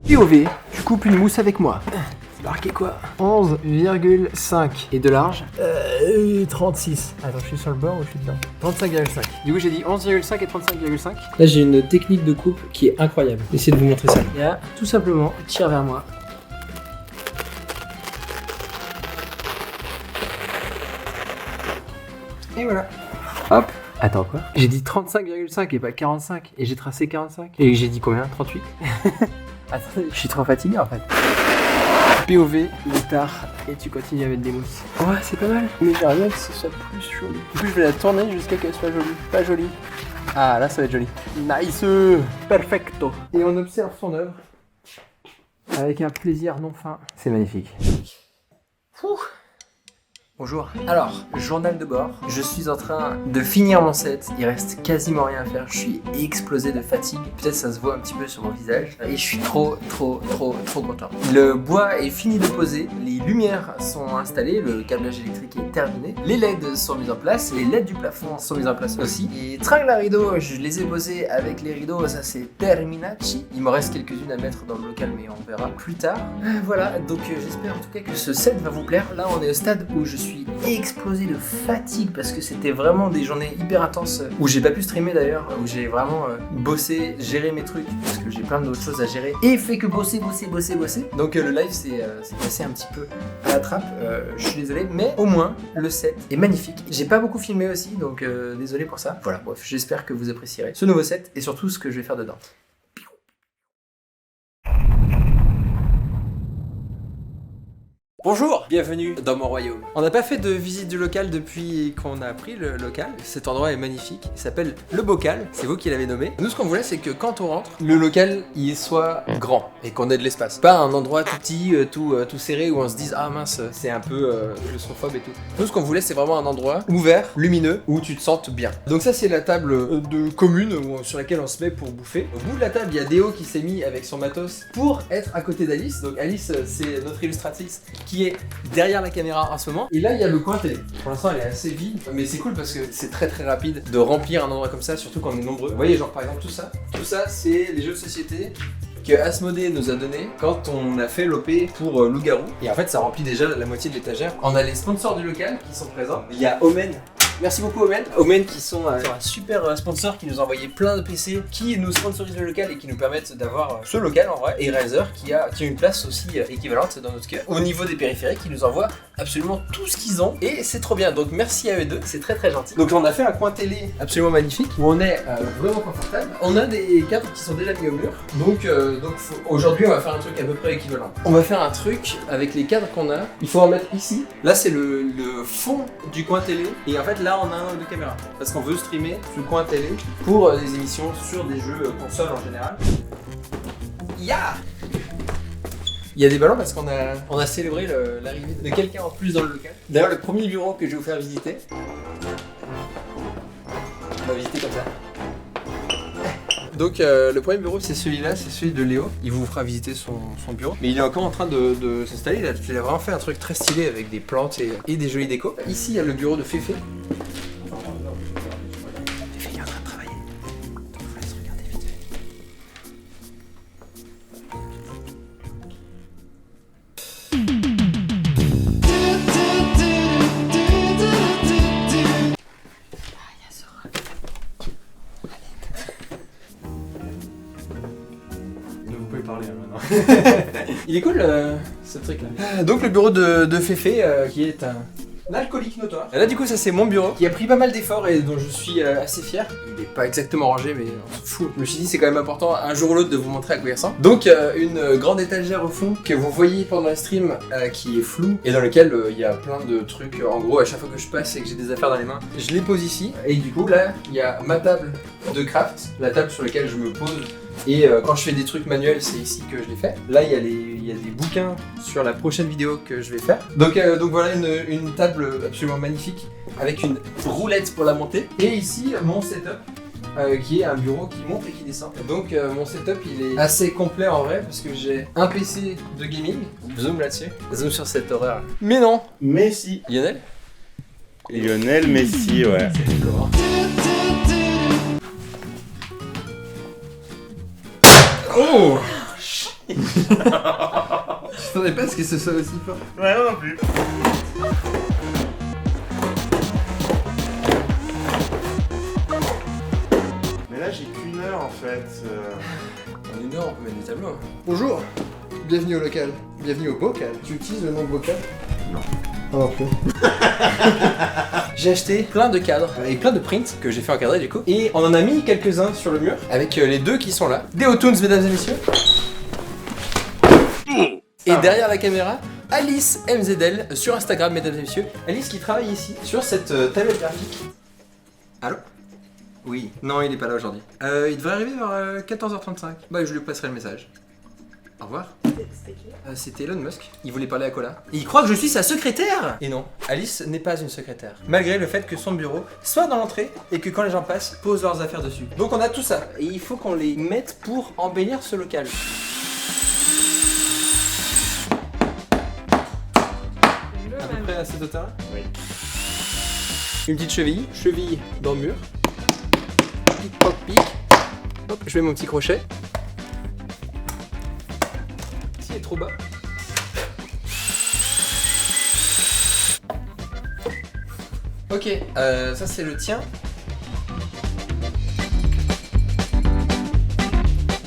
POV, tu coupes une mousse avec moi. C'est marqué quoi? 11,5. Et de large 36. Attends, je suis sur le bord ou je suis dedans? 35,5. Du coup, j'ai dit 11,5 et 35,5. Là, j'ai une technique de coupe qui est incroyable. Essayez de vous montrer ça. Et là, tout simplement, tire vers moi. Et voilà. Hop. Attends, quoi? J'ai dit 35,5 et pas 45. Et j'ai tracé 45. Et j'ai dit combien? 38. Attendez, je suis trop fatigué en fait. POV, tard et tu continues à mettre des mousses. Ouais, c'est pas mal. Mais j'aimerais bien que ce soit plus joli. Du coup, je vais la tourner jusqu'à qu'elle soit jolie. Pas jolie. Ah, là, ça va être joli. Nice. Perfecto. Et on observe son œuvre avec un plaisir non fin. C'est magnifique. Ouh. Bonjour. Alors, journal de bord. Je suis en train de finir mon set. Il reste quasiment rien à faire. Je suis explosé de fatigue. Peut-être ça se voit un petit peu sur mon visage. Et je suis trop content. Le bois est fini de poser. Les lumières sont installées. Le câblage électrique est terminé. Les LED sont mis en place. Les LED du plafond sont mis en place aussi. Et tringles à rideaux, je les ai posés avec les rideaux. Ça, c'est terminaci. Il me reste quelques-unes à mettre dans le local, mais on verra plus tard. Voilà. Donc, j'espère en tout cas que ce set va vous plaire. Là, on est au stade où je suis explosé de fatigue parce que c'était vraiment des journées hyper intenses où j'ai pas pu streamer d'ailleurs, où j'ai vraiment bossé, géré mes trucs parce que j'ai plein d'autres choses à gérer et fait que bosser. Donc le live c'est passé un petit peu à la trappe, je suis désolé, mais au moins le set est magnifique. J'ai pas beaucoup filmé aussi, donc désolé pour ça. Voilà, bref, j'espère que vous apprécierez ce nouveau set et surtout ce que je vais faire dedans. Bonjour, bienvenue dans mon royaume. On n'a pas fait de visite du local depuis qu'on a pris le local. Cet endroit est magnifique, il s'appelle Le Bocal, c'est vous qui l'avez nommé. Nous ce qu'on voulait c'est que quand on rentre, le local il soit grand et qu'on ait de l'espace. Pas un endroit tout petit, tout serré où on se dise ah mince c'est un peu claustrophobe et tout. Nous ce qu'on voulait c'est vraiment un endroit ouvert, lumineux, où tu te sentes bien. Donc ça c'est la table de commune sur laquelle on se met pour bouffer. Au bout de la table il y a Déo qui s'est mis avec son matos pour être à côté d'Alice. Donc Alice c'est notre illustratrice qui est derrière la caméra en ce moment. Et là il y a le coin télé. Pour l'instant elle est assez vide, mais c'est cool parce que c'est très rapide de remplir un endroit comme ça, surtout quand on est nombreux. Vous voyez genre par exemple tout ça c'est les jeux de société que Asmodée nous a donné quand on a fait l'OP pour Loup-Garou. Et en fait ça remplit déjà la moitié de l'étagère. On a les sponsors du local qui sont présents. Il y a Omen. Merci beaucoup Omen qui sont un super sponsor qui nous a envoyé plein de PC qui nous sponsorisent le local et qui nous permettent d'avoir ce local en vrai. Et Razer qui a une place aussi équivalente dans notre cœur. Au niveau des périphériques, ils nous envoient absolument tout ce qu'ils ont et c'est trop bien. Donc merci à eux deux, c'est très gentil. Donc on a fait un coin télé absolument magnifique où on est vraiment confortable. On a des cadres qui sont déjà mis au mur. Donc aujourd'hui on va faire un truc à peu près équivalent. On va faire un truc avec les cadres qu'on a. Il faut en mettre ici. Là c'est le fond du coin télé et en fait là on a un angle de caméra parce qu'on veut streamer sur le coin télé pour des émissions sur des jeux console en général. Yeah! Il y a des ballons parce qu'on a célébré l'arrivée de quelqu'un en plus dans le local. D'ailleurs le premier bureau que je vais vous faire visiter, on va visiter comme ça. Donc le premier bureau c'est celui-là, c'est celui de Léo. Il vous fera visiter son bureau. Mais il est encore en train de s'installer. Il a vraiment fait un truc très stylé avec des plantes et des jolies décos. Ici il y a le bureau de Féfé. Féfé il est en train de travailler. Donc je vous laisse regarder vite fait. Il est cool ce truc là. Donc le bureau de Féfé qui est un alcoolique notoire. Et là du coup ça c'est mon bureau qui a pris pas mal d'efforts et dont je suis assez fier. Il est pas exactement rangé mais on s'en fout. Je me suis dit c'est quand même important un jour ou l'autre de vous montrer à quoi il ressemble. Donc une grande étagère au fond que vous voyez pendant le stream qui est floue et dans lequel il y a plein de trucs. En gros à chaque fois que je passe et que j'ai des affaires dans les mains, je les pose ici. Et du coup là il y a ma table de craft, la table sur laquelle je me pose. Et quand je fais des trucs manuels, c'est ici que je les fais. Là, il y a des bouquins sur la prochaine vidéo que je vais faire. Donc voilà une table absolument magnifique avec une roulette pour la monter. Et ici, mon setup. Qui est un bureau qui monte et qui descend. Donc mon setup il est assez complet en vrai parce que j'ai un PC de gaming. Zoom là-dessus. Zoom sur cette horreur. Mais non. Messi. Lionel Messi, ouais. C'est comment? Oh. Je t'attendais pas à ce que ce soit aussi fort. Ouais, non plus. Mais là, j'ai qu'une heure en fait. En une heure, on peut mettre des tableaux. Bonjour, bienvenue au local. Bienvenue au bocal. Tu utilises le nom de bocal? Non. Ah non plus. J'ai acheté plein de cadres et plein de prints que j'ai fait encadrer du coup. Et on en a mis quelques-uns sur le mur avec les deux qui sont là. Des Autoons, mesdames et messieurs. Et derrière la caméra, Alice MZL sur Instagram, mesdames et messieurs. Alice qui travaille ici sur cette tablette graphique. Allô? Oui. Non, il est pas là aujourd'hui. Il devrait arriver vers 14h35. Bah, je lui passerai le message. Au revoir. C'était Elon Musk. Il voulait parler à Cola. Et il croit que je suis sa secrétaire. Et non, Alice n'est pas une secrétaire. Malgré le fait que son bureau soit dans l'entrée et que quand les gens passent, posent leurs affaires dessus. Donc on a tout ça. Et il faut qu'on les mette pour embellir ce local. À peu près à cette hauteur. Oui. Une petite cheville dans le mur. Pic, poc, pic. Hop, je mets mon petit crochet. Si, il est trop bas. Ok, ça c'est le tien.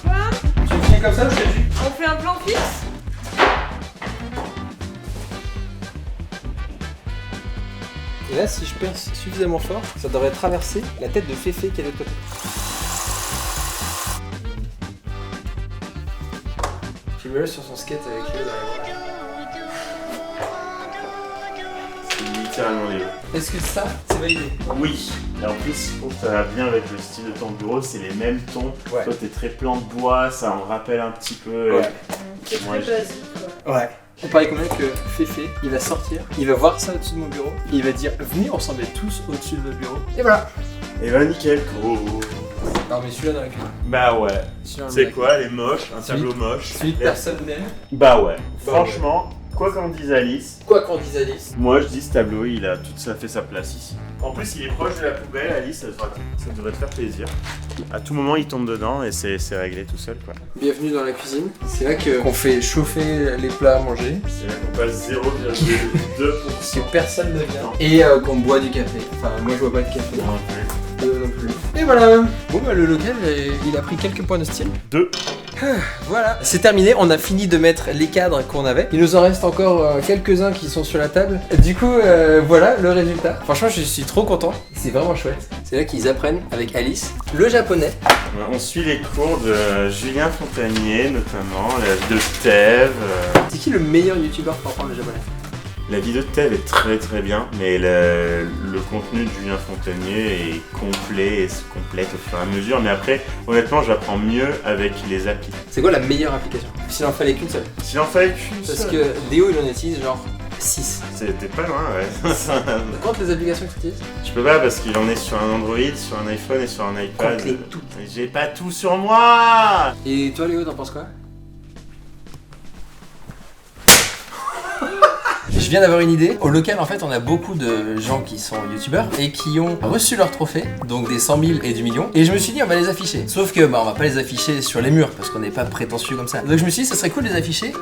Quoi? Tu me tiens comme ça ou je t'ai vu? On fait un plan fixe? Et là, si je perce suffisamment fort, ça devrait traverser la tête de Féfé qui est de l'autre côté. Filme-le sur son skate avec Léo derrière. C'est littéralement Léo. Est-ce que ça, c'est validé? Oui. Et en plus, je trouve que ça va bien avec le style de ton bureau, c'est les mêmes tons. Ouais. Toi, t'es très plan de bois, ça en rappelle un petit peu. Ouais. C'est Moi, très basique quoi. Ouais. On paraît combien que Féfé, il va sortir, il va voir ça au-dessus de mon bureau, et il va dire venez, on s'en met tous au-dessus de notre bureau. Et voilà. Et bah nickel, gros. Non mais celui-là dans la queue. Bah ouais. Celui-là dans C'est la quoi, elle est moche, un Celui- tableau moche. Celui que personne n'aime. Bah ouais. Bah Franchement, quoi qu'en dise Alice, Quoi qu'on dise Alice. moi je dis ce tableau, il a tout ça fait sa place ici. En plus, il est proche de la poubelle, Alice, ça devrait te faire plaisir. À tout moment, il tombe dedans et c'est réglé tout seul quoi. Bienvenue dans la cuisine. C'est là qu'on fait chauffer les plats à manger. C'est là qu'on passe 0,2%. Parce que personne ne vient. Et qu'on boit du café. Enfin, moi je bois pas de café. Non plus. Non plus. Et voilà. Bon bah le local, il a pris quelques points de style. 2. Voilà, c'est terminé, on a fini de mettre les cadres qu'on avait. Il nous en reste encore quelques-uns qui sont sur la table. Du coup, voilà le résultat. Franchement, je suis trop content. C'est vraiment chouette. C'est là qu'ils apprennent avec Alice le japonais. On suit les cours de Julien Fontanier notamment, la vie de Thèves. C'est qui le meilleur youtubeur pour apprendre le japonais? La vidéo de Thèves est très très bien, mais le contenu de Julien Fontanier est complet et se complète au fur et à mesure. Mais après, honnêtement, j'apprends mieux avec les applis. C'est quoi la meilleure application? S'il en fallait qu'une seule. S'il en fallait qu'une Parce seule. que Déo il en utilise genre 6. C'était pas loin, ouais. Compte les applications que tu utilises? Je peux pas parce qu'il en est sur un Android, sur un iPhone et sur un iPad. Compte-les toutes. J'ai pas tout sur moi. Et toi Léo, t'en penses quoi? Je viens d'avoir une idée. Au local, en fait, on a beaucoup de gens qui sont youtubeurs et qui ont reçu leur trophée, donc des 100 000 et du million. Et je me suis dit, on va les afficher. Sauf que, on va pas les afficher sur les murs parce qu'on n'est pas prétentieux comme ça. Donc je me suis dit, ça serait cool de les afficher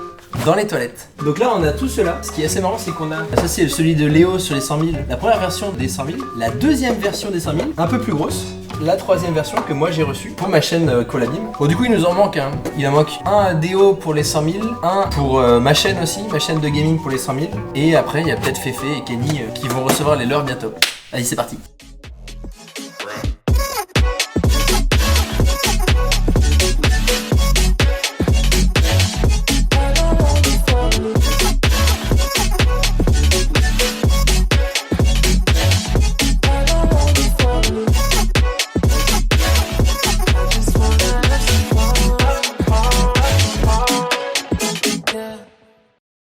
dans les toilettes. Donc là, on a tout cela. Ce qui est assez marrant, c'est qu'on a. Ça, c'est celui de Léo sur les 100 000. La première version des 100 000. La deuxième version des 100 000, un peu plus grosse. La troisième version que moi j'ai reçue pour ma chaîne Colabim. Bon, du coup, il nous en manque un. Il en manque un à Déo pour les 100 000, un pour ma chaîne aussi, ma chaîne de gaming pour les 100 000. Et après, il y a peut-être Féfé et Kenny qui vont recevoir les leurs bientôt. Allez, c'est parti.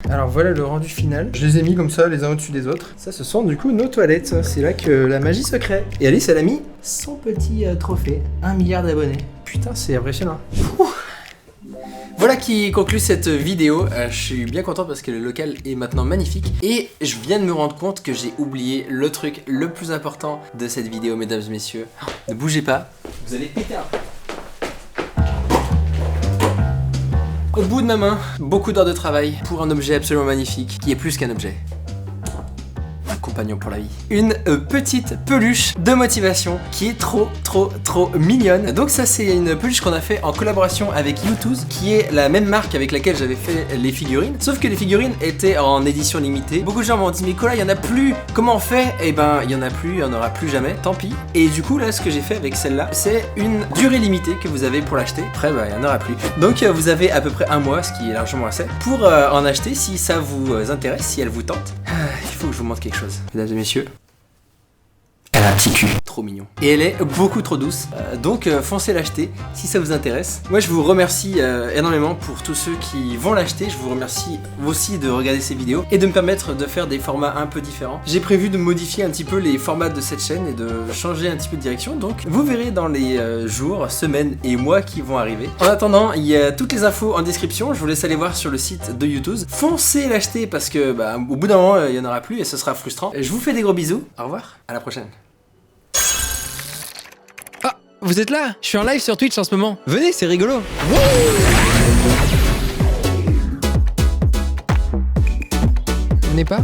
Alors voilà le rendu final. Je les ai mis comme ça, les uns au-dessus des autres. Ça, ce sont du coup nos toilettes. C'est là que la magie se crée. Et Alice, elle a mis son petit trophée. 1 milliard d'abonnés. Putain, c'est impressionnant. Ouh. Voilà qui conclut cette vidéo. Je suis bien content parce que le local est maintenant magnifique. Et je viens de me rendre compte que j'ai oublié le truc le plus important de cette vidéo, mesdames et messieurs. Ne bougez pas, vous allez péter un. Au bout de ma main, beaucoup d'heures de travail pour un objet absolument magnifique, qui est plus qu'un objet. Compagnon pour la vie. Une petite peluche de motivation qui est trop mignonne. Donc ça c'est une peluche qu'on a fait en collaboration avec YouTube, qui est la même marque avec laquelle j'avais fait les figurines, sauf que les figurines étaient en édition limitée. Beaucoup de gens m'ont dit mais Cola, il y en a plus, comment on fait? Eh ben il y en a plus, il y en aura plus jamais, tant pis. Et du coup là ce que j'ai fait avec celle-là, c'est une durée limitée que vous avez pour l'acheter. Après bah il y en aura plus. Donc vous avez à peu près un mois, ce qui est largement assez, pour en acheter si ça vous intéresse, si elle vous tente. Il faut que je vous montre quelque chose. Mesdames et messieurs, elle a un petit cul. Trop mignon. Et elle est beaucoup trop douce. Donc foncez l'acheter si ça vous intéresse. Moi je vous remercie énormément pour tous ceux qui vont l'acheter. Je vous remercie aussi de regarder ces vidéos et de me permettre de faire des formats un peu différents. J'ai prévu de modifier un petit peu les formats de cette chaîne et de changer un petit peu de direction. Donc vous verrez dans les jours, semaines et mois qui vont arriver. En attendant, il y a toutes les infos en description. Je vous laisse aller voir sur le site de YouTube. Foncez l'acheter parce que bah, au bout d'un moment il n'y en aura plus et ce sera frustrant. Je vous fais des gros bisous. Au revoir. À la prochaine. Vous êtes là? Je suis en live sur Twitch en ce moment. Venez, c'est rigolo. Venez pas?